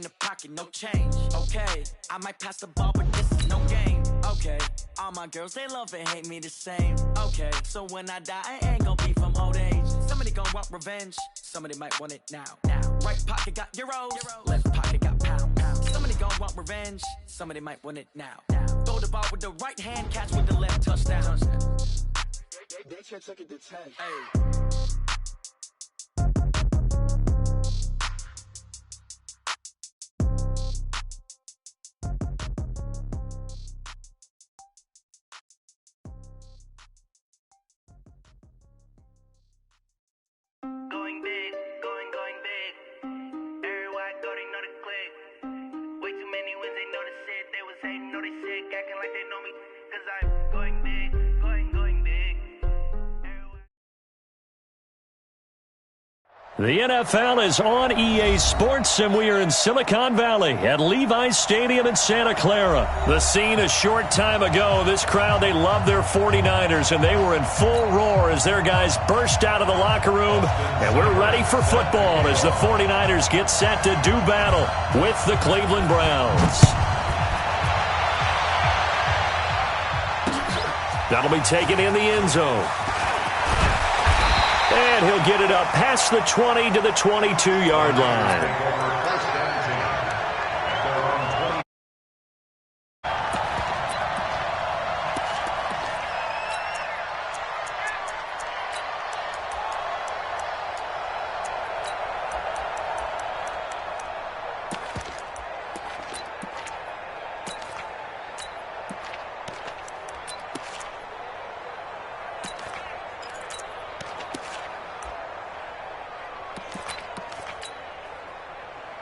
your pocket, no change. Okay, I might pass the ball, but this is no game. Okay, all my girls, they love and hate me the same. Okay, so when I die, I ain't gonna be from old age. Somebody gonna want revenge, somebody might want it now. Right pocket got euros, left pocket got pounds. Somebody gonna want revenge, somebody might want it now. Throw the ball with the right hand, catch with the left, touchdown. They can't take it to 10. Hey. Going big, going big. Everywhere I go, they know the click. Way too many wins, they know the shit. They was hating, know they sick, acting like they know me. Cause I'm going big, going big. The NFL is on EA Sports, and we are in Silicon Valley at Levi's Stadium in Santa Clara. The scene a short time ago, this crowd, they love their 49ers, and they were in full roar as their guys burst out of the locker room. And we're ready for football as the 49ers get set to do battle with the Cleveland Browns. That'll be taken in the end zone. And he'll get it up past the 20 to the 22-yard line.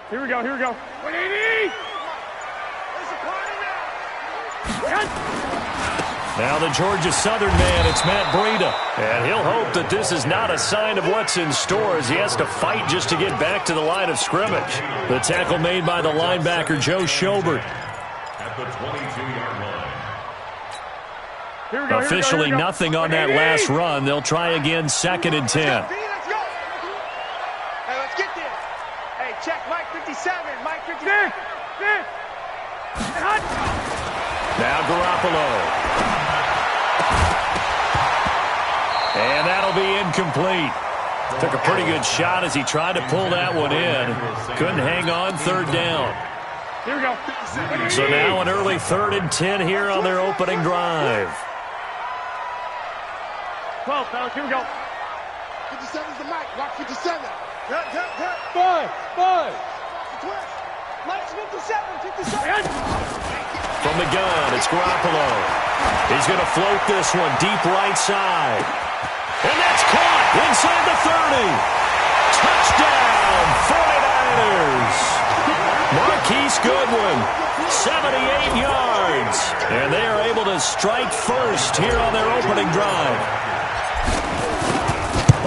Here we go. 180! There's a party now! Now the Georgia Southern man, it's Matt Breida. And he'll hope that this is not a sign of what's in store as he has to fight just to get back to the line of scrimmage. The tackle made by the linebacker, Joe Schobert. At the 22-yard line. Here we go. Officially nothing on that last run. They'll try again, 2nd and 10. Let's go. Hey, let's get this. Hey, check Mike 57. Mike 57. Now Garoppolo. And that'll be incomplete. Took a pretty good shot as he tried to pull that one in. Couldn't hang on, 3rd down. Here we go. So now an early 3rd and 10 here on their opening drive. 12, fellas, here we go. 57's the mic. Rock 57. Five. Mike's 57. From the gun, it's Garoppolo. He's going to float this one deep right side. And that's caught inside the 30. Touchdown, 49ers. Marquise Goodwin, 78 yards. And they are able to strike first here on their opening drive.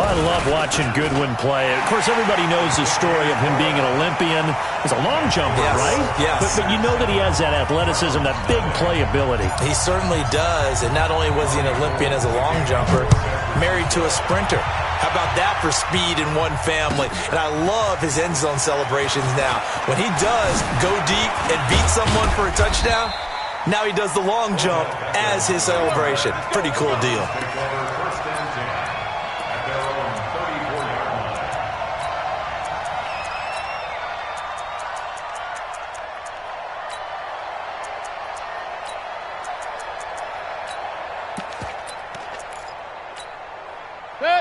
I love watching Goodwin play. Of course, everybody knows the story of him being an Olympian. He's a long jumper, right? Yes. But you know that he has that athleticism, that big playability. He certainly does. And not only was he an Olympian as a long jumper, married to a sprinter. How about that for speed in one family? And I love his end zone celebrations now. When he does go deep and beat someone for a touchdown, now he does the long jump as his celebration. Pretty cool deal.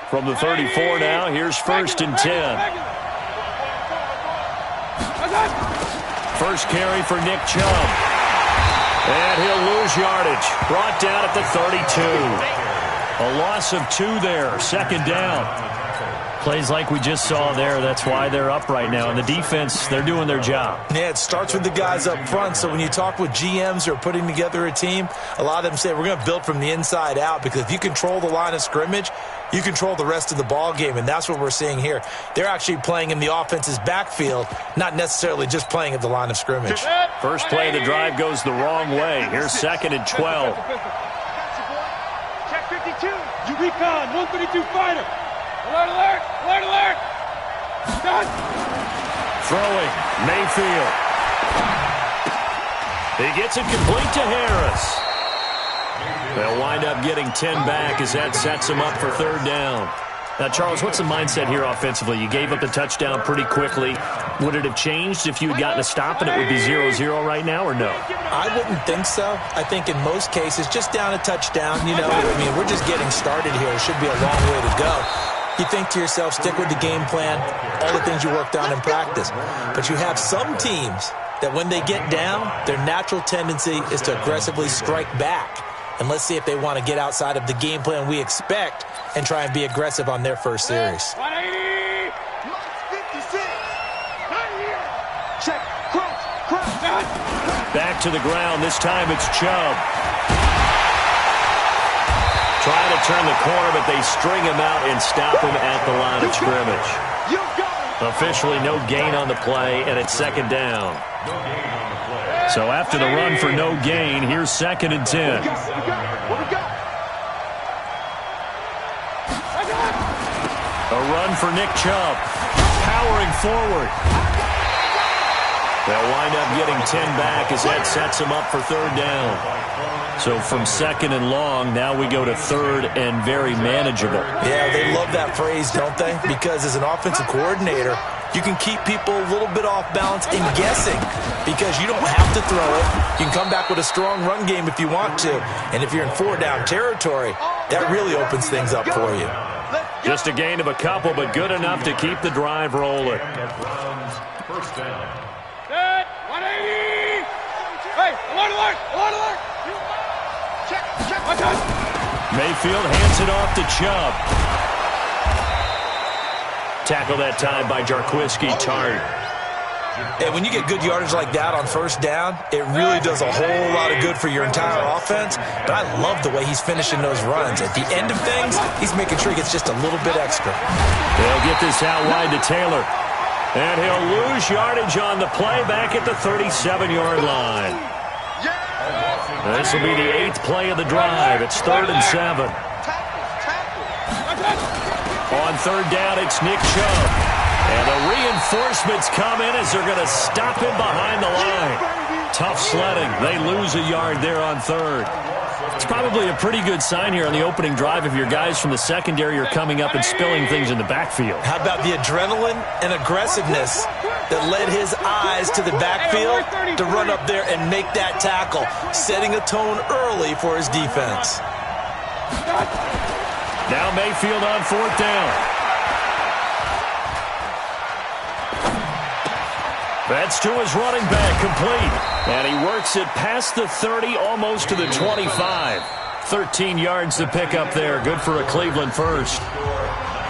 From the 34 now, here's 1st and 10. First carry for Nick Chubb. And he'll lose yardage. Brought down at the 32. A loss of 2 there, 2nd down. Plays like we just saw there, that's why they're up right now. And the defense, they're doing their job. Yeah, it starts with the guys up front. So when you talk with GMs who are putting together a team, a lot of them say we're going to build from the inside out, because if you control the line of scrimmage, you control the rest of the ball game, and that's what we're seeing here. They're actually playing in the offense's backfield, not necessarily just playing at the line of scrimmage. First play of the drive goes the wrong way. Here's 2nd and 12. Check 52. You recon, 132 fighter. Alert, alert, alert, alert. Done. Throwing, Mayfield. He gets it complete to Harris. They'll wind up getting 10 back as that sets them up for third down. Now, Charles, what's the mindset here offensively? You gave up the touchdown pretty quickly. Would it have changed if you had gotten a stop and it would be 0-0 right now, or no? I wouldn't think so. I think in most cases, just down a touchdown, we're just getting started here. It should be a long way to go. You think to yourself, stick with the game plan, all the things you worked on in practice. But you have some teams that when they get down, their natural tendency is to aggressively strike back. And let's see if they want to get outside of the game plan we expect and try and be aggressive on their first series. 180! 56! Right here! Check! Crunch! Back to the ground. This time it's Chubb. Trying to turn the corner, but they string him out and stop him at the line of scrimmage. Officially no gain on the play, and it's second down. So after the run for no gain, here's 2nd and 10. A run for Nick Chubb. Powering forward. They'll wind up getting 10 back as that sets them up for third down. So from 2nd and long, now we go to 3rd and very manageable. Yeah, they love that phrase, don't they? Because as an offensive coordinator, you can keep people a little bit off balance and guessing because you don't have to throw it. You can come back with a strong run game if you want to. And if you're in 4-down territory, that really opens things up for you. Just a gain of a couple, but good enough to keep the drive rolling. First down. Set! 180! Hey, alert! Check! Mayfield hands it off to Chubb. Tackle that time by Jarquiski Tart. And when you get good yardage like that on first down, it really does a whole lot of good for your entire offense. But I love the way he's finishing those runs. At the end of things, he's making sure he gets just a little bit extra. They'll get this out wide to Taylor. And he'll lose yardage on the play back at the 37-yard line. This will be the 8th play of the drive. It's 3rd and 7. On third down, it's Nick Chubb. And the reinforcements come in as they're going to stop him behind the line. Tough sledding. They lose a yard there on 3rd. It's probably a pretty good sign here on the opening drive if your guys from the secondary are coming up and spilling things in the backfield. How about the adrenaline and aggressiveness that led his eyes to the backfield to run up there and make that tackle, setting a tone early for his defense. Now Mayfield on 4th down. That's to his running back, complete. And he works it past the 30, almost to the 25. 13 yards to pick up there. Good for a Cleveland first.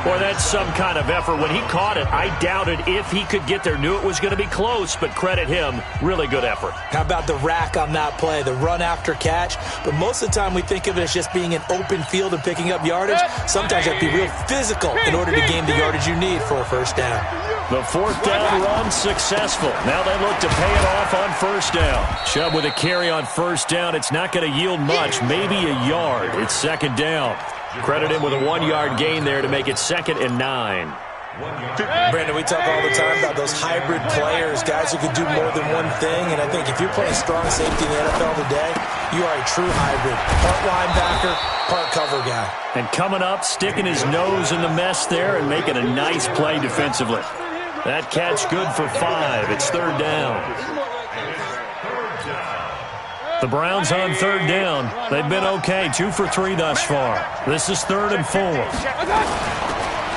Boy, that's some kind of effort. When he caught it, I doubted if he could get there. Knew it was going to be close, but credit him. Really good effort. How about the rack on that play, the run after catch? But most of the time we think of it as just being an open field and picking up yardage. Sometimes you have to be real physical in order to gain the yardage you need for a first down. The 4th down run successful. Now they look to pay it off on first down. Chubb with a carry on first down. It's not going to yield much, maybe a yard. It's 2nd down. Credit him with a 1-yard gain there to make it 2nd and 9. Brandon, we talk all the time about those hybrid players, guys who can do more than one thing. And I think if you're playing strong safety in the NFL today, you are a true hybrid. Part linebacker, part cover guy. And coming up, sticking his nose in the mess there and making a nice play defensively. That catch good for 5. It's 3rd down. The Browns on 3rd down. They've been okay. 2 for 3 thus far. This is 3rd and 4.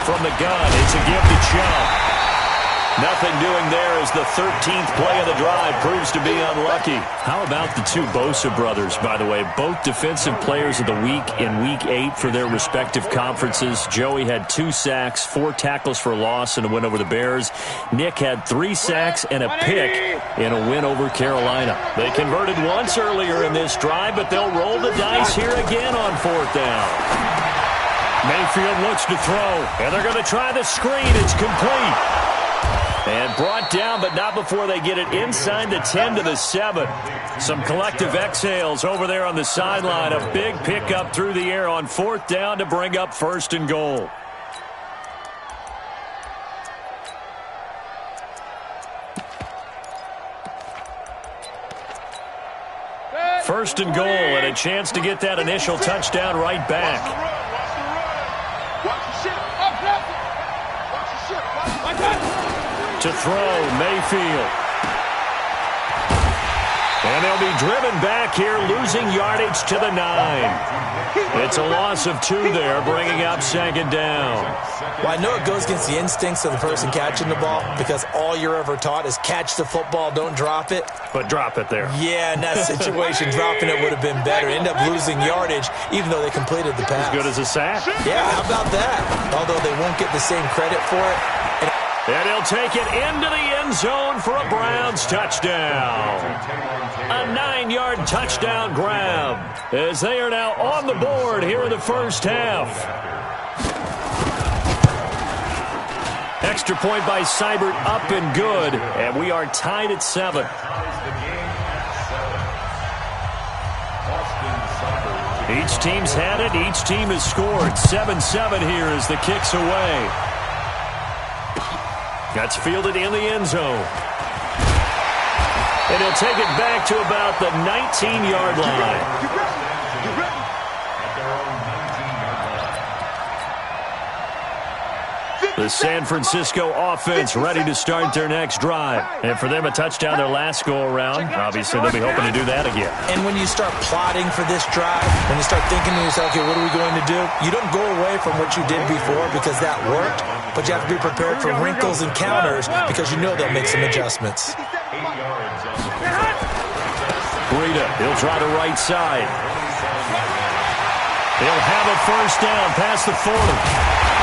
From the gun, it's a give to Chubb. Nothing doing there as the 13th play of the drive proves to be unlucky. How about the two Bosa brothers, by the way? Both defensive players of the week in Week 8 for their respective conferences. Joey had 2 sacks, 4 tackles for loss in a win over the Bears. Nick had 3 sacks and a pick in a win over Carolina. They converted once earlier in this drive, but they'll roll the dice here again on 4th down. Mayfield looks to throw, and they're going to try the screen. It's complete. And brought down, but not before they get it inside the 10 to the 7. Some collective exhales over there on the sideline. A big pickup through the air on 4th down to bring up 1st and goal. First and goal, and a chance to get that initial touchdown right back. To throw, Mayfield. And they'll be driven back here, losing yardage to the 9. It's a loss of 2 there, bringing up second down. Well, I know it goes against the instincts of the person catching the ball because all you're ever taught is catch the football, don't drop it. But drop it there. Yeah, in that situation, dropping it would have been better. End up losing yardage, even though they completed the pass. As good as a sack. Yeah, how about that? Although they won't get the same credit for it. And he'll take it into the end zone for a Browns touchdown. A 9-yard touchdown grab as they are now on the board here in the first half. Extra point by Seibert, up and good, and we are tied at 7. Each team's had it. Each team has scored. 7-7 here as the kick's away. That's fielded in the end zone. And he'll take it back to about the 19-yard line. The San Francisco offense ready to start their next drive. And for them, a touchdown their last go-around. Obviously, they'll be hoping to do that again. And when you start plotting for this drive, when you start thinking to yourself, okay, what are we going to do? You don't go away from what you did before because that worked, but you have to be prepared for wrinkles and counters because you know they'll make some adjustments. Breida, he'll try the right side. He'll have a first down past the 40.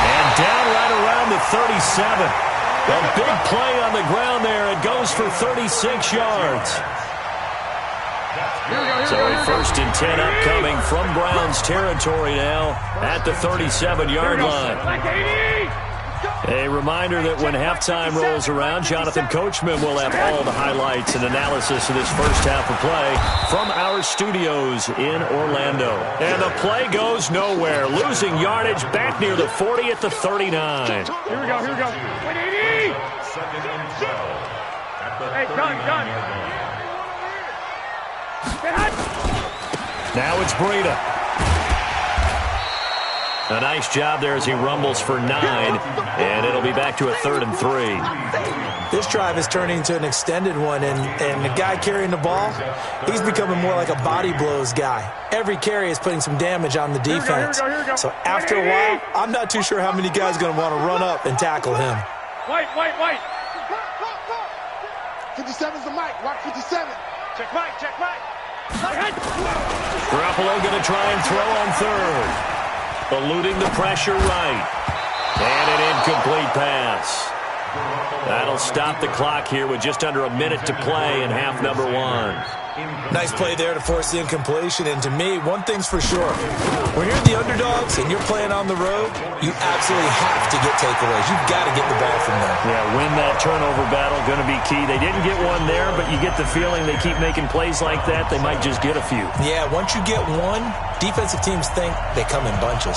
And down right around the 37. A big play on the ground there. It goes for 36 yards. So a first and 10 upcoming from Browns territory now at the 37-yard line. A reminder that when halftime rolls around, Jonathan Coachman will have all the highlights and analysis of this first half of play from our studios in Orlando. And the play goes nowhere, losing yardage back near the 40 at the 39. Here we go. Wait, 80! Hey, done. Now it's Breida. A nice job there as he rumbles for 9, and it'll be back to a 3rd and 3. This drive is turning into an extended one, and the guy carrying the ball, he's becoming more like a body blows guy. Every carry is putting some damage on the defense. Here we go. So after a while, I'm not too sure how many guys are going to want to run up and tackle him. Wait. 57's the mic. Watch 57. Check Mike. Garoppolo going to try and throw on 3rd. Eluding the pressure right. And an incomplete pass. That'll stop the clock here with just under a minute to play in half number 1. Nice play there to force the incompletion. And to me, one thing's for sure. When you're the underdogs and you're playing on the road, you absolutely have to get takeaways. You've got to get the ball from them. Yeah, win that turnover battle, going to be key. They didn't get one there, but you get the feeling they keep making plays like that, they might just get a few. Yeah, once you get one, defensive teams think they come in bunches.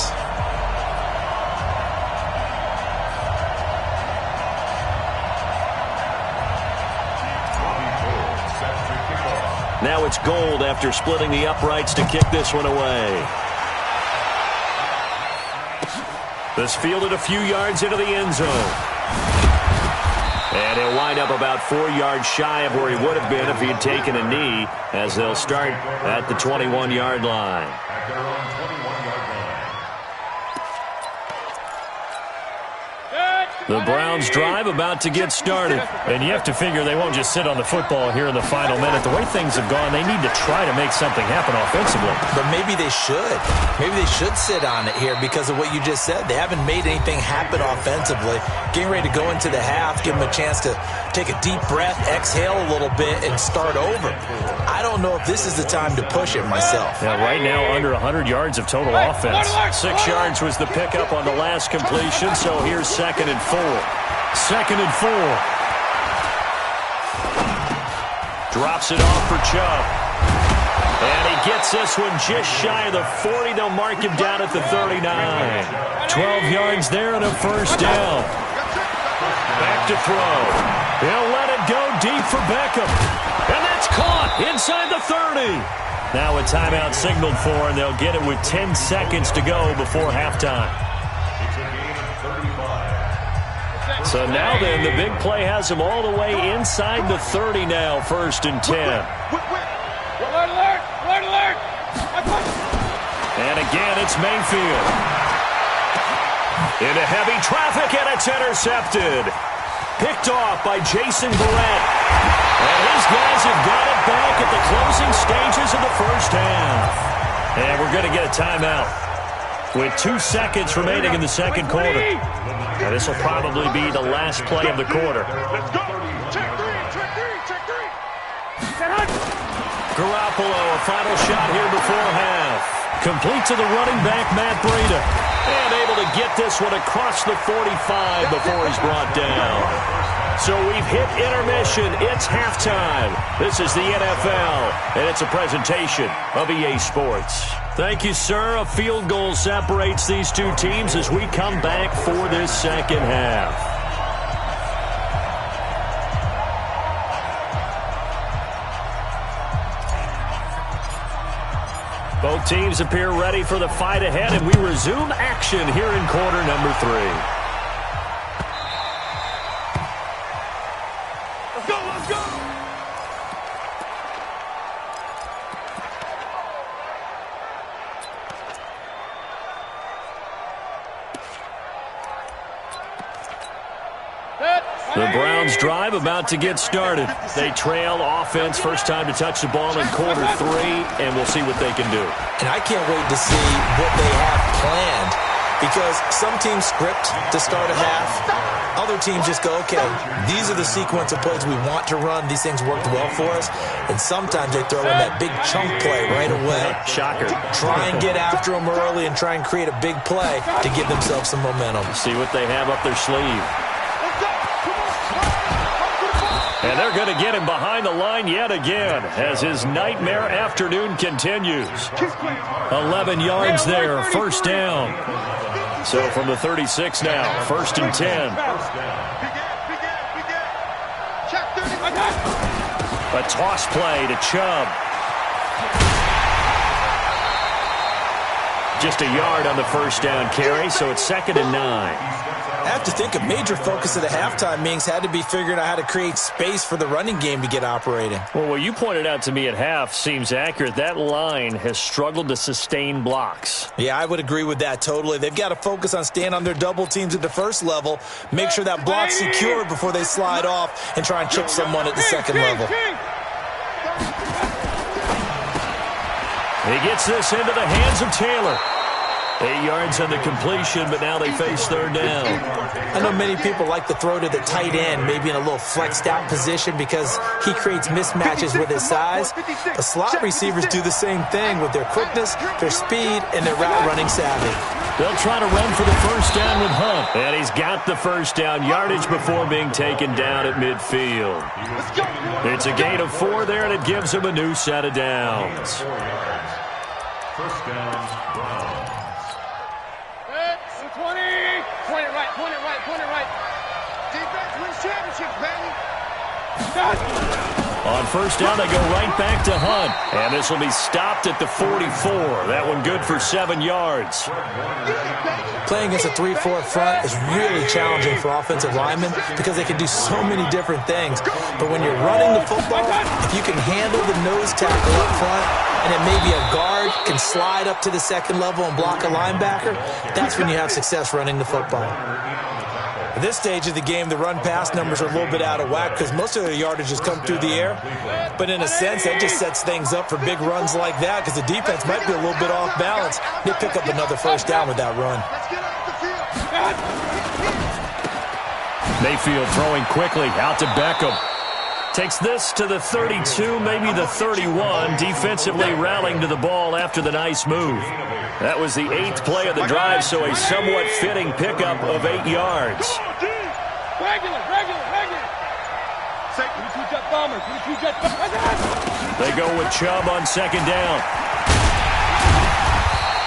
Now it's Gold after splitting the uprights to kick this one away. This fielded a few yards into the end zone. And he'll wind up about 4 yards shy of where he would have been if he had taken a knee, as they'll start at the 21-yard line. The Browns drive about to get started. And you have to figure they won't just sit on the football here in the final minute. The way things have gone, they need to try to make something happen offensively. But maybe they should. Maybe they should sit on it here because of what you just said. They haven't made anything happen offensively. Getting ready to go into the half, give them a chance to take a deep breath, exhale a little bit, and start over. I don't know if this is the time to push it myself. Yeah, right now under 100 yards of total offense. 6 yards was the pickup on the last completion, so here's 2nd and 4. 2nd and 4. Drops it off for Chubb. And he gets this one just shy of the 40. They'll mark him down at the 39. 12 yards there and a first down. Back to throw. He'll let it go deep for Beckham. And that's caught inside the 30. Now a timeout signaled for, and they'll get it with 10 seconds to go before halftime. It's a gain of 35. So now then, the big play has them all the way inside the 30 now, 1st and 10. Alert! Alert! Alert! And again, it's Mayfield. Into heavy traffic, and it's intercepted. Picked off by Jason Barrett. And his guys have got it back at the closing stages of the first half. And we're going to get a timeout with 2 seconds remaining in the second quarter. Now, this will probably be the last play of the quarter. Let's go! Check three! Garoppolo, a final shot here before half. Complete to the running back, Matt Breida. And able to get this one across the 45 before he's brought down. So we've hit intermission. It's halftime. This is the NFL, and it's a presentation of EA Sports. Thank you, sir. A field goal separates these two teams as we come back for this second half. Both teams appear ready for the fight ahead, and we resume action here in quarter number 3. Let's go! Let's go! The Browns drive about to get started. They trail offense, first time to touch the ball in quarter 3, and we'll see what they can do. And I can't wait to see what they have planned, because some teams script to start a half. Other teams just go, okay, these are the sequence of plays we want to run. These things worked well for us. And sometimes they throw in that big chunk play right away. Shocker. Try and get after them early and try and create a big play to give themselves some momentum. See what they have up their sleeve. And they're going to get him behind the line yet again as his nightmare afternoon continues. 11 yards there, first down. So from the 36 now, 1st and 10. A toss play to Chubb. Just a yard on the first down carry, so it's 2nd and 9. I have to think a major focus of the halftime meetings had to be figuring out how to create space for the running game to get operating. Well, what you pointed out to me at half seems accurate. That line has struggled to sustain blocks. Yeah, I would agree with that totally. They've got to focus on staying on their double teams at the first level, make sure that block's secured before they slide off and try and chip someone at the second level. He gets this into the hands of Taylor. 8 yards on the completion, but now they face 3rd down. I know many people like to throw to the tight end, maybe in a little flexed out position because he creates mismatches with his size. The slot receivers do the same thing with their quickness, their speed, and their route running savvy. They'll try to run for the first down with Hunt. And he's got the first down yardage before being taken down at midfield. It's a gain of 4 there, and it gives him a new set of downs. First down, Browns. 20! Point it right. Defense wins championships, baby! On first down, they go right back to Hunt. And this will be stopped at the 44. That one good for 7 yards. Playing against a 3-4 front is really challenging for offensive linemen because they can do so many different things. But when you're running the football, if you can handle the nose tackle up front, and then maybe a guard can slide up to the second level and block a linebacker, that's when you have success running the football. At this stage of the game, the run-pass numbers are a little bit out of whack because most of their yardage has come through the air. But in a sense, that just sets things up for big runs like that because the defense might be a little bit off balance. They pick up another first down with that run. Mayfield throwing quickly out to Beckham. Takes this to the 32, maybe the 31, defensively rallying to the ball after the nice move. That was the 8th play of the drive, so a somewhat fitting pickup of 8 yards. Regular. They go with Chubb on 2nd down.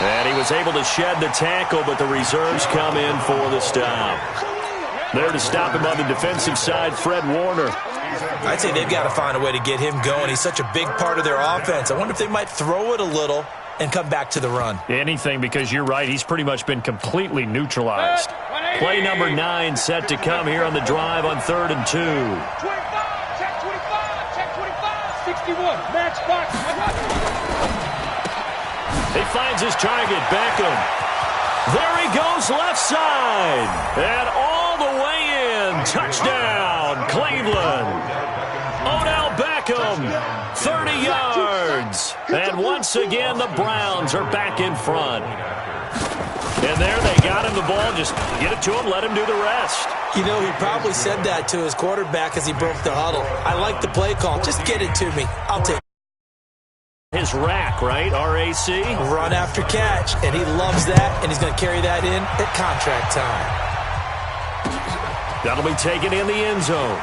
And he was able to shed the tackle, but the reserves come in for the stop. There to stop him on the defensive side, Fred Warner. I'd say they've got to find a way to get him going. He's such a big part of their offense. I wonder if they might throw it a little and come back to the run. Anything, because you're right. He's pretty much been completely neutralized. Play number 9 set to come here on the drive on 3rd and 2. 25, check 25, check 25, 61, match box. He finds his target, Beckham. There he goes, left side. And all the way in. Touchdown, Cleveland. Odell Beckham, 30 yards. And once again, the Browns are back in front. And there they got him the ball. Just get it to him, let him do the rest. You know, he probably said that to his quarterback as he broke the huddle. I like the play call. Just get it to me. I'll take it. His rack, right? R-A-C? Run after catch, and he loves that, and he's going to carry that in at contract time. That'll be taken in the end zone.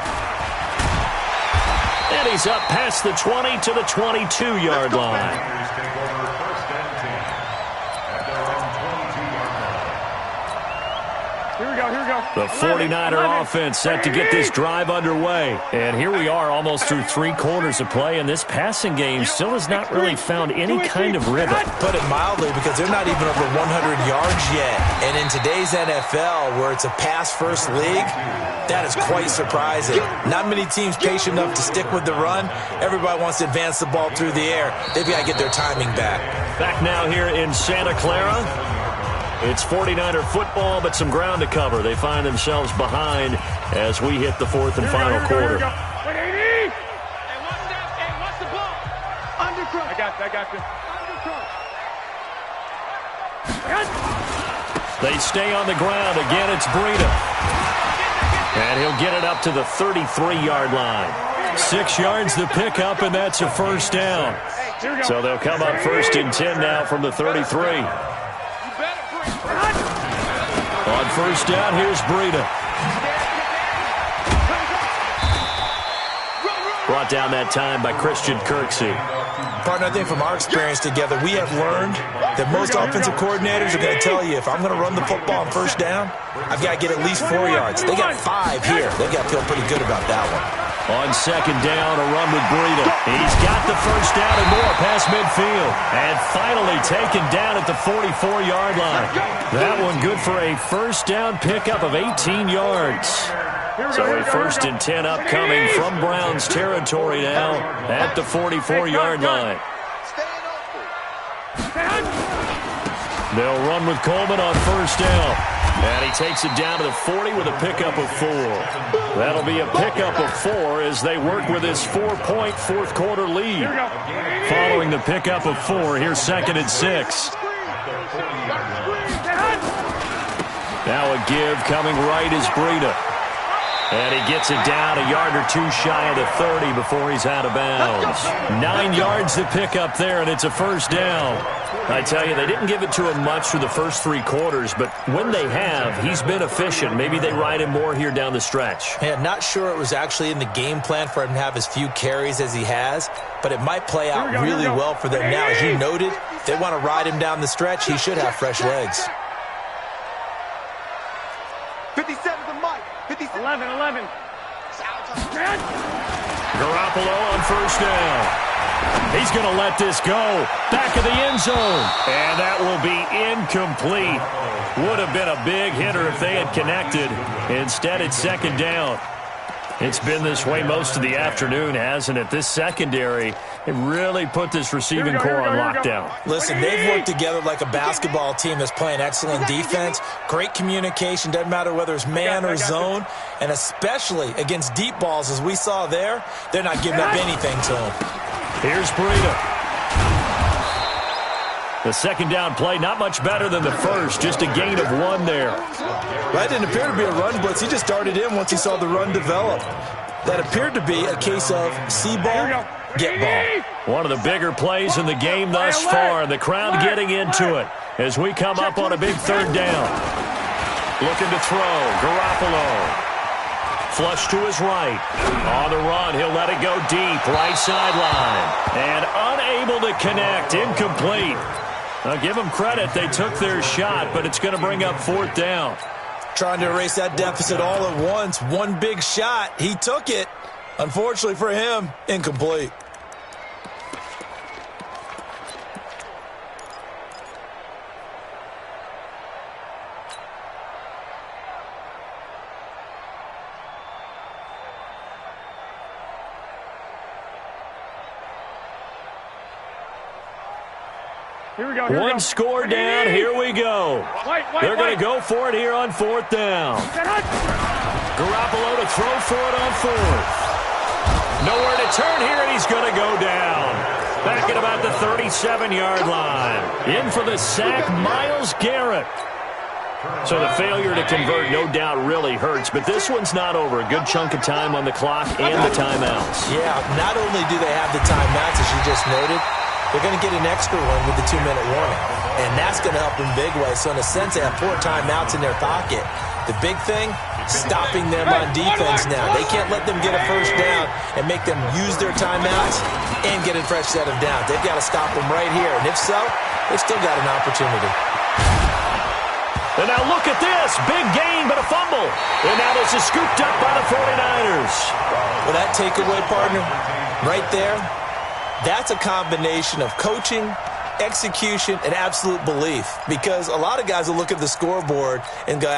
And he's up past the 20 to the 22-yard line. Here we go, here we go. The 49er offense set to get this drive underway. And here we are almost through 3 quarters of play, and this passing game still has not really found any kind of rhythm. Put it mildly, because they're not even over 100 yards yet. And in today's NFL, where it's a pass-first league, that is quite surprising. Not many teams patient enough to stick with the run. Everybody wants to advance the ball through the air. They've got to get their timing back. Back now here in Santa Clara. It's 49er football, but some ground to cover. They find themselves behind as we hit the 4th and final quarter. Wait, 80! Hey, watch the ball. Undercross. I got you. Undercross. They stay on the ground. Again, it's Breida. And he'll get it up to the 33-yard line. 6 yards the pickup, and that's a first down. So they'll come up 1st and 10 now from the 33. On first down, here's Breida. Brought down that time by Christian Kirksey. Partner, I think from our experience together, we have learned that most offensive coordinators are going to tell you, if I'm going to run the football on first down, I've got to get at least 4 yards. They got 5 here. They've got to feel pretty good about that one. On second down, a run with Breida. He's got the first down and more past midfield. And finally taken down at the 44-yard line. That one good for a first down pickup of 18 yards. So a 1st and 10 upcoming from Browns territory now at the 44-yard line. They'll run with Coleman on first down. And he takes it down to the 40 with a pickup of 4. That'll be a pickup of 4 as they work with this 4-point fourth-quarter lead. Following the pickup of 4, here's 2nd and 6. Now a give coming right is Breida. And he gets it down a yard or 2 shy of the 30 before he's out of bounds. 9 yards to pick up there, and it's a first down. I tell you, they didn't give it to him much through the first 3 quarters, but when they have, he's been efficient. Maybe they ride him more here down the stretch. Yeah, not sure it was actually in the game plan for him to have as few carries as he has, but it might play out really well for them now. As you noted, they want to ride him down the stretch. He should have fresh legs. 57 to Mike. 11. Garoppolo on first down. He's going to let this go. Back of the end zone. And that will be incomplete. Would have been a big hitter if they had connected. Instead, it's 2nd down. It's been this way most of the afternoon, hasn't it? This secondary, it really put this receiving core on lockdown. Listen, they've worked together like a basketball team that's playing excellent defense. Great communication, doesn't matter whether it's man or zone. And especially against deep balls, as we saw there, they're not giving up anything to them. Here's Breida. The 2nd down play, not much better than the first, just a gain of 1 there. That didn't appear to be a run blitz. He just darted in once he saw the run develop. That appeared to be a case of see ball, get ball. One of the bigger plays in the game thus far. The crowd getting into it as we come up on a big 3rd down. Looking to throw. Garoppolo. Flush to his right. On the run, he'll let it go deep. Right sideline. And unable to connect. Incomplete. Now, give them credit. They took their shot, but it's going to bring up 4th down. Trying to erase that deficit all at once. One big shot. He took it, Unfortunately for him, incomplete. Here we go. One score down. Here we go. They're going to go for it here on 4th down. Garoppolo to throw for it on 4th. Nowhere to turn here, and he's going to go down. Back at about the 37-yard line. In for the sack, Myles Garrett. So the failure to convert no doubt really hurts, but this one's not over. A good chunk of time on the clock and the timeouts. Yeah, not only do they have the timeouts, as you just noted, they're going to get an extra one with the 2-minute warning. And that's going to help in big way. So in a sense, they have 4 timeouts in their pocket. The big thing, stopping them on defense now. They can't let them get a first down and make them use their timeouts and get a fresh set of downs. They've got to stop them right here. And if so, they've still got an opportunity. And now look at this. Big gain, but a fumble. And now this is scooped up by the 49ers. Well, that takeaway, partner, right there, that's a combination of coaching, execution, and absolute belief. Because a lot of guys will look at the scoreboard and go,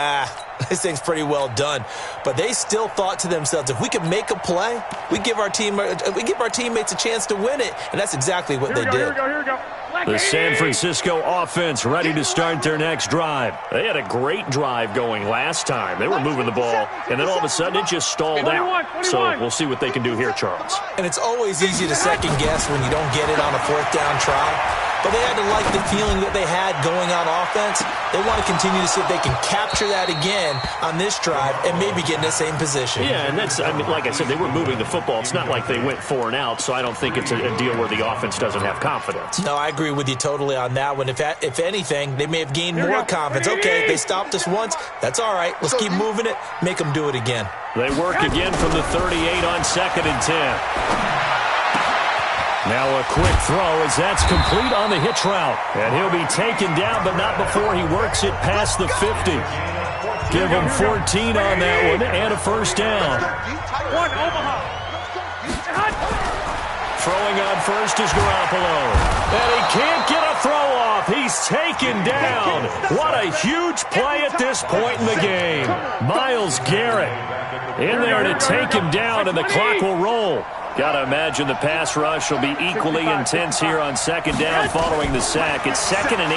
this thing's pretty well done. But they still thought to themselves, if we can make a play, we give our teammates a chance to win it. And that's exactly what they did. Here we go. The San Francisco offense ready to start their next drive. They had a great drive going last time. They were moving the ball, and then all of a sudden it just stalled out. So we'll see what they can do here, Charles. And it's always easy to second guess when you don't get it on a 4th down try. But they had to like the feeling that they had going on offense. They want to continue to see if they can capture that again on this drive and maybe get in the same position. Yeah, and that's, like I said, they were moving the football. It's not like they went 4 and out, so I don't think it's a deal where the offense doesn't have confidence. No, I agree with you totally on that one. If anything, they may have gained more confidence. Okay, they stopped us once. That's all right. Let's keep moving it. Make them do it again. They work again from the 38 on 2nd and 10. Now a quick throw as that's complete on the hitch route. And he'll be taken down, but not before he works it past the 50. Give him 14 on that one and a first down. Throwing on first is Garoppolo. And he can't get a throw off. He's taken down. What a huge play at this point in the game. Myles Garrett in there to take him down, and the clock will roll. Got to imagine the pass rush will be equally intense here on 2nd down following the sack. It's 2nd and 18.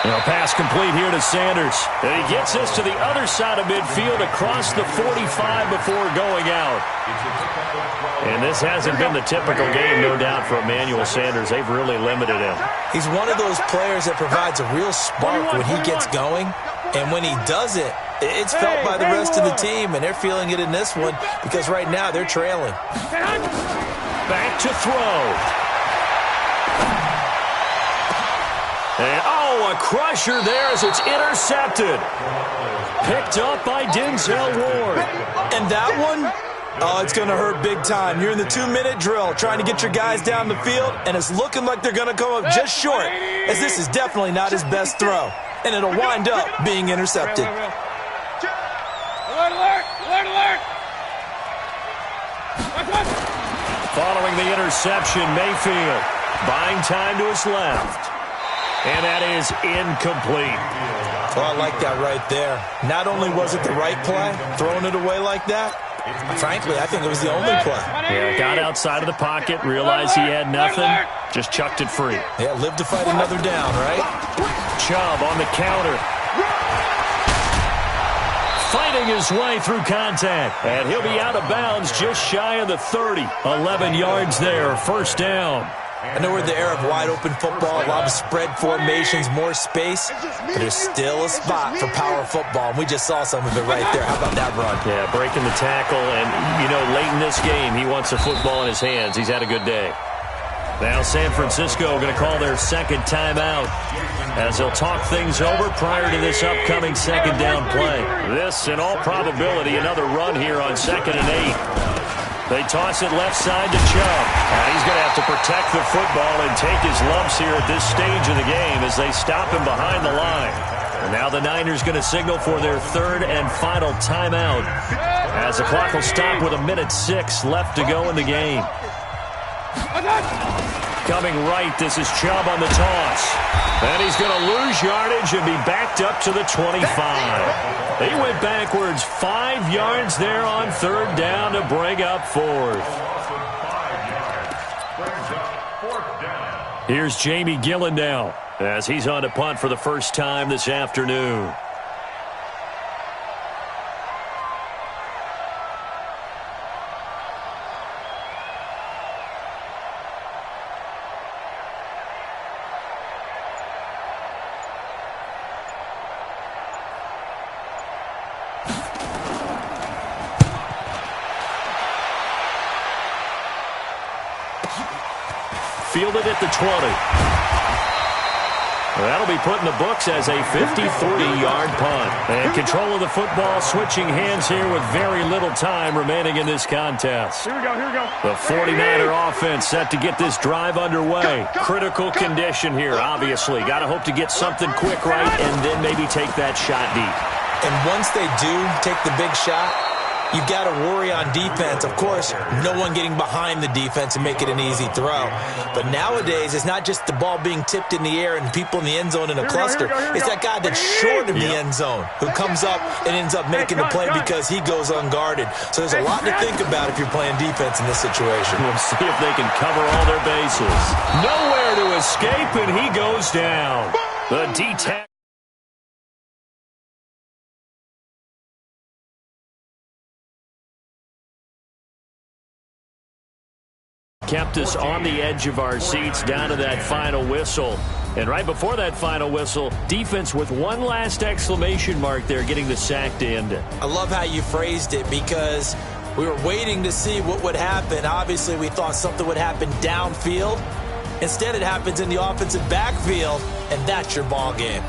Now pass complete here to Sanders. And he gets us to the other side of midfield across the 45 before going out. And this hasn't been the typical game, no doubt, for Emmanuel Sanders. They've really limited him. He's one of those players that provides a real spark when he gets going. And when he does it, it's felt by the rest of the team, and they're feeling it in this one because right now they're trailing. Back to throw. And, a crusher there as it's intercepted. Picked up by Denzel Ward. And that one, it's going to hurt big time. You're in the 2-minute drill trying to get your guys down the field, and it's looking like they're going to come up just short, as this is definitely not his best throw. And it'll wind up being intercepted. Alert! Following the interception, Mayfield buying time to his left. And that is incomplete. Well, I like that right there. Not only was it the right play, throwing it away like that, frankly, I think it was the only play. Yeah, got outside of the pocket, realized he had nothing, just chucked it free. Yeah, live to fight another down, right? Chubb on the counter. Fighting his way through contact. And he'll be out of bounds just shy of the 30. 11 yards there, first down. I know we're in the era of wide-open football, a lot of spread formations, more space, but there's still a spot for power football, and we just saw some of it right there. How about that run? Yeah, breaking the tackle, and, late in this game, he wants the football in his hands. He's had a good day. Now San Francisco going to call their second timeout as they'll talk things over prior to this upcoming second down play. This, in all probability, another run here on 2nd and 8. They toss it left side to Chubb. And he's going to have to protect the football and take his lumps here at this stage of the game as they stop him behind the line. And now the Niners going to signal for their third and final timeout as the clock will stop with 1:06 left to go in the game. Coming right, this is Chubb on the toss. And he's going to lose yardage and be backed up to the 25. He went backwards 5 yards there on third down to bring up fourth. Here's Jamie Gillen now as he's on to punt for the first time this afternoon. Fielded at the 20. That'll be put in the books as a 53-yard punt. And control of the football switching hands here with very little time remaining in this contest. Here we go. The 49er offense set to get this drive underway. Critical condition here, obviously. Got to hope to get something quick right and then maybe take that shot deep. And once they do take the big shot, you've got to worry on defense. Of course, no one getting behind the defense and make it an easy throw. But nowadays, it's not just the ball being tipped in the air and people in the end zone in a cluster. It's that guy that's short of the end zone who comes up and ends up making the play because he goes unguarded. So there's a lot to think about if you're playing defense in this situation. We'll see if they can cover all their bases. Nowhere to escape, and he goes down. The D-tackle. Kept us on the edge of our seats down to that final whistle. And right before that final whistle, defense with one last exclamation mark there, getting the sack to end it. I love how you phrased it because we were waiting to see what would happen. Obviously, we thought something would happen downfield. Instead, it happens in the offensive backfield, and that's your ball game.